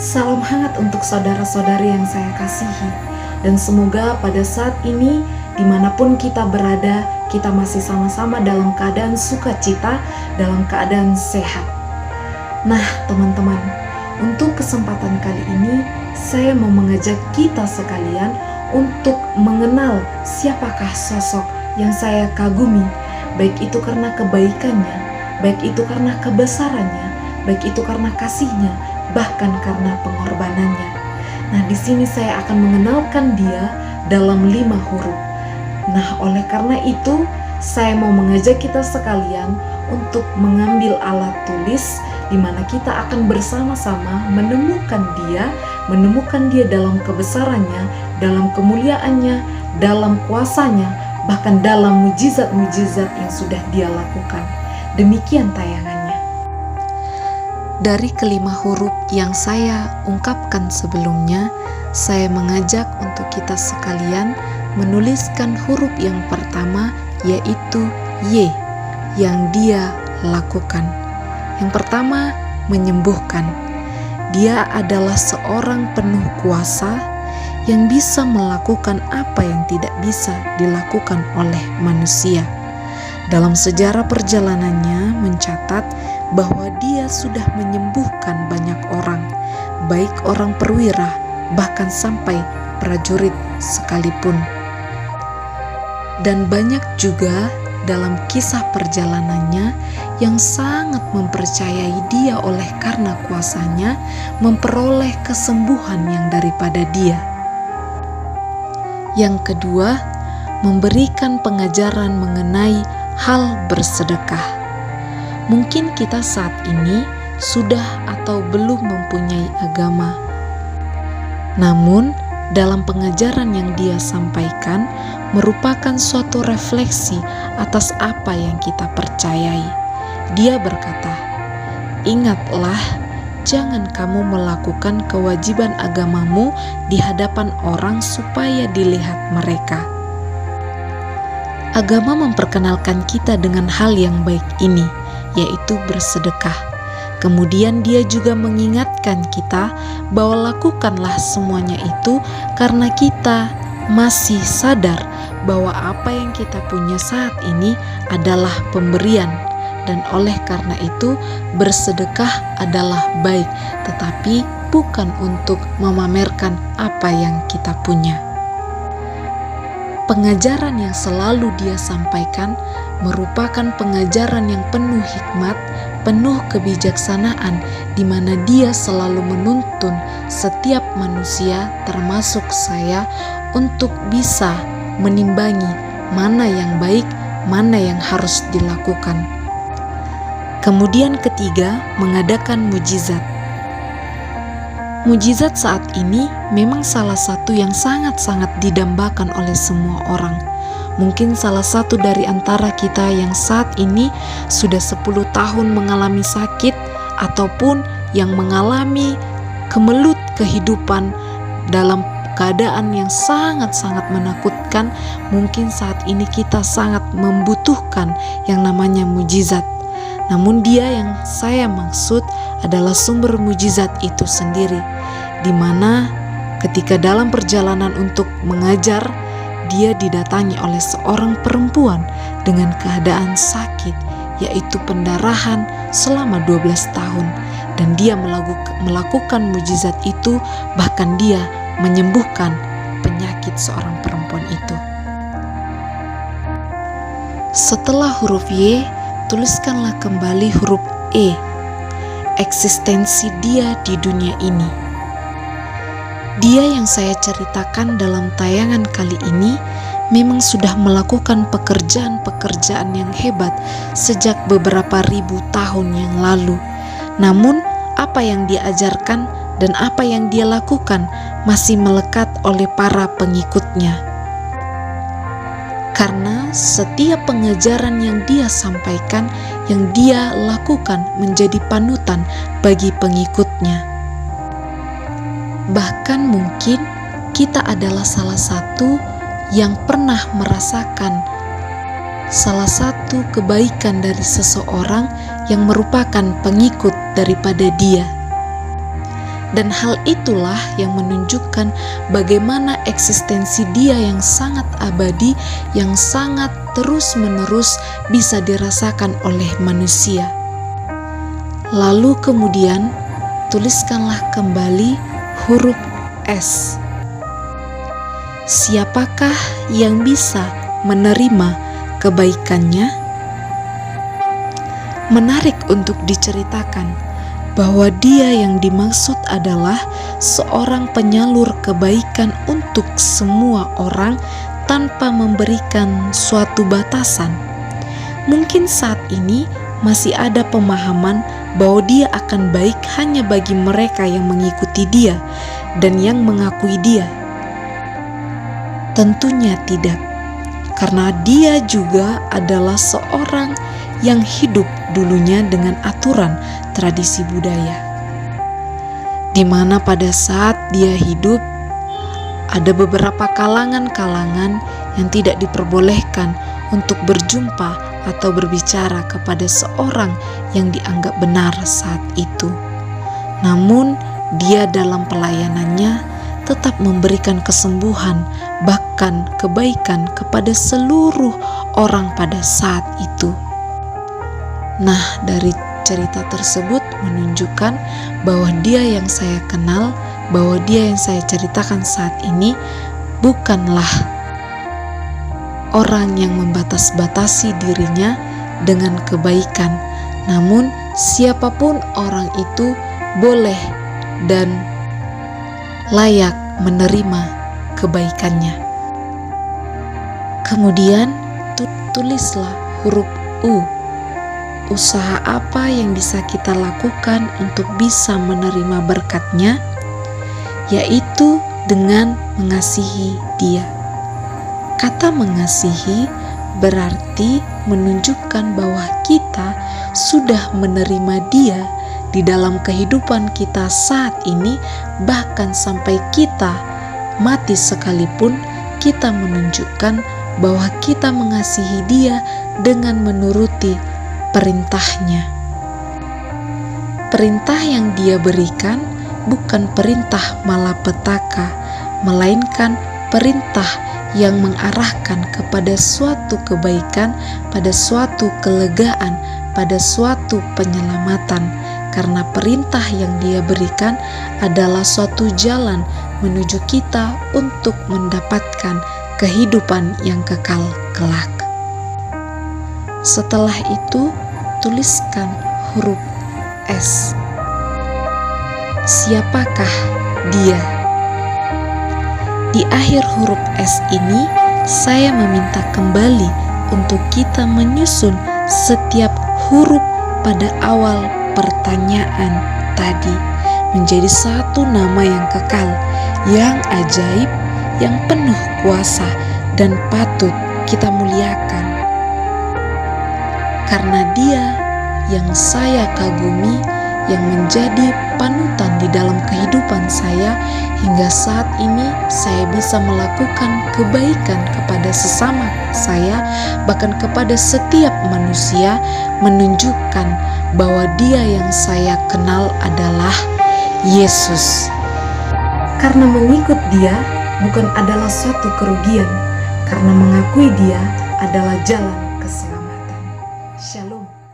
Salam hangat untuk saudara-saudari yang saya kasihi. Dan semoga pada saat ini, dimanapun kita berada, kita masih sama-sama dalam keadaan sukacita, dalam keadaan sehat. Nah teman-teman, untuk kesempatan kali ini, saya mau mengajak kita sekalian untuk mengenal siapakah sosok yang saya kagumi, baik itu karena kebaikannya, baik itu karena kebesarannya, baik itu karena kasihnya, bahkan karena pengorbanannya. Nah, di sini saya akan mengenalkan dia dalam 5 huruf. Nah, oleh karena itu, saya mau mengajak kita sekalian untuk mengambil alat tulis di mana kita akan bersama-sama menemukan dia dalam kebesarannya, dalam kemuliaannya, dalam kuasanya, bahkan dalam mujizat-mujizat yang sudah dia lakukan. Demikian tayangannya. Dari kelima huruf yang saya ungkapkan sebelumnya, saya mengajak untuk kita sekalian menuliskan huruf yang pertama, yaitu Y, yang dia lakukan. Yang pertama, menyembuhkan. Dia adalah seorang penuh kuasa yang bisa melakukan apa yang tidak bisa dilakukan oleh manusia. Dalam sejarah perjalanannya mencatat bahwa dia sudah menyembuhkan banyak orang, baik orang perwira, bahkan sampai prajurit sekalipun. Dan banyak juga dalam kisah perjalanannya yang sangat mempercayai dia oleh karena kuasanya memperoleh kesembuhan yang daripada dia. Yang kedua, memberikan pengajaran mengenai hal bersedekah. Mungkin kita saat ini sudah atau belum mempunyai agama. Namun, dalam pengajaran yang dia sampaikan merupakan suatu refleksi atas apa yang kita percayai. Dia berkata, "Ingatlah, jangan kamu melakukan kewajiban agamamu di hadapan orang supaya dilihat mereka." Agama memperkenalkan kita dengan hal yang baik ini, yaitu bersedekah. Kemudian dia juga mengingatkan kita bahwa lakukanlah semuanya itu karena kita masih sadar bahwa apa yang kita punya saat ini adalah pemberian. Dan oleh karena itu bersedekah adalah baik, tetapi bukan untuk memamerkan apa yang kita punya. Pengajaran yang selalu dia sampaikan merupakan pengajaran yang penuh hikmat, penuh kebijaksanaan, di mana dia selalu menuntun setiap manusia, termasuk saya, untuk bisa menimbangi mana yang baik, mana yang harus dilakukan. Kemudian ketiga, mengadakan mujizat. Mujizat saat ini memang salah satu yang sangat-sangat didambakan oleh semua orang. Mungkin salah satu dari antara kita yang saat ini sudah 10 tahun mengalami sakit ataupun yang mengalami kemelut kehidupan dalam keadaan yang sangat-sangat menakutkan, mungkin saat ini kita sangat membutuhkan yang namanya mujizat. Namun dia yang saya maksud adalah sumber mujizat itu sendiri, di mana ketika dalam perjalanan untuk mengajar, dia didatangi oleh seorang perempuan dengan keadaan sakit, yaitu pendarahan selama 12 tahun. Dan dia melakukan mujizat itu, bahkan dia menyembuhkan penyakit seorang perempuan itu. Setelah huruf Y, tuliskanlah kembali huruf E, eksistensi dia di dunia ini. Dia yang saya ceritakan dalam tayangan kali ini memang sudah melakukan pekerjaan-pekerjaan yang hebat sejak beberapa ribu tahun yang lalu. Namun, apa yang dia ajarkan dan apa yang dia lakukan masih melekat oleh para pengikutnya. Karena setiap pengajaran yang dia sampaikan, yang dia lakukan menjadi panutan bagi pengikutnya. Bahkan mungkin kita adalah salah satu yang pernah merasakan salah satu kebaikan dari seseorang yang merupakan pengikut daripada dia. Dan hal itulah yang menunjukkan bagaimana eksistensi Dia yang sangat abadi, yang sangat terus-menerus bisa dirasakan oleh manusia. Lalu kemudian tuliskanlah kembali huruf S. Siapakah yang bisa menerima kebaikannya? Menarik untuk diceritakan bahwa Dia yang dimaksud adalah seorang penyalur kebaikan untuk semua orang tanpa memberikan suatu batasan. Mungkin saat ini masih ada pemahaman bahwa Dia akan baik hanya bagi mereka yang mengikuti Dia dan yang mengakui Dia. Tentunya tidak, karena Dia juga adalah seorang yang hidup dulunya dengan aturan tradisi budaya, di mana pada saat Dia hidup ada beberapa kalangan-kalangan yang tidak diperbolehkan untuk berjumpa atau berbicara kepada seorang yang dianggap benar saat itu. Namun Dia dalam pelayanannya tetap memberikan kesembuhan, bahkan kebaikan kepada seluruh orang pada saat itu. Nah, dari cerita tersebut menunjukkan bahwa Dia yang saya kenal, bahwa Dia yang saya ceritakan saat ini bukanlah orang yang membatas-batasi dirinya dengan kebaikan. Namun siapapun orang itu boleh dan layak menerima kebaikannya. Kemudian tulislah huruf U. Usaha apa yang bisa kita lakukan untuk bisa menerima berkat-Nya? Yaitu dengan mengasihi Dia. Kata mengasihi berarti menunjukkan bahwa kita sudah menerima Dia di dalam kehidupan kita saat ini, bahkan sampai kita mati sekalipun, kita menunjukkan bahwa kita mengasihi Dia dengan menuruti perintah-Nya. Perintah yang Dia berikan bukan perintah malapetaka, melainkan perintah yang mengarahkan kepada suatu kebaikan, pada suatu kelegaan, pada suatu penyelamatan. Karena perintah yang Dia berikan adalah suatu jalan menuju kita untuk mendapatkan kehidupan yang kekal kelak. Setelah itu, tuliskan huruf S. Siapakah Dia? Di akhir huruf S ini, saya meminta kembali untuk kita menyusun setiap huruf pada awal pertanyaan tadi menjadi satu nama yang kekal, yang ajaib, yang penuh kuasa dan patut kita muliakan. Karena Dia yang saya kagumi, yang menjadi panutan di dalam kehidupan saya, hingga saat ini saya bisa melakukan kebaikan kepada sesama saya, bahkan kepada setiap manusia, menunjukkan bahwa Dia yang saya kenal adalah Yesus. Karena mengikut Dia bukan adalah suatu kerugian, karena mengakui Dia adalah jalan keselamatan. Shalom.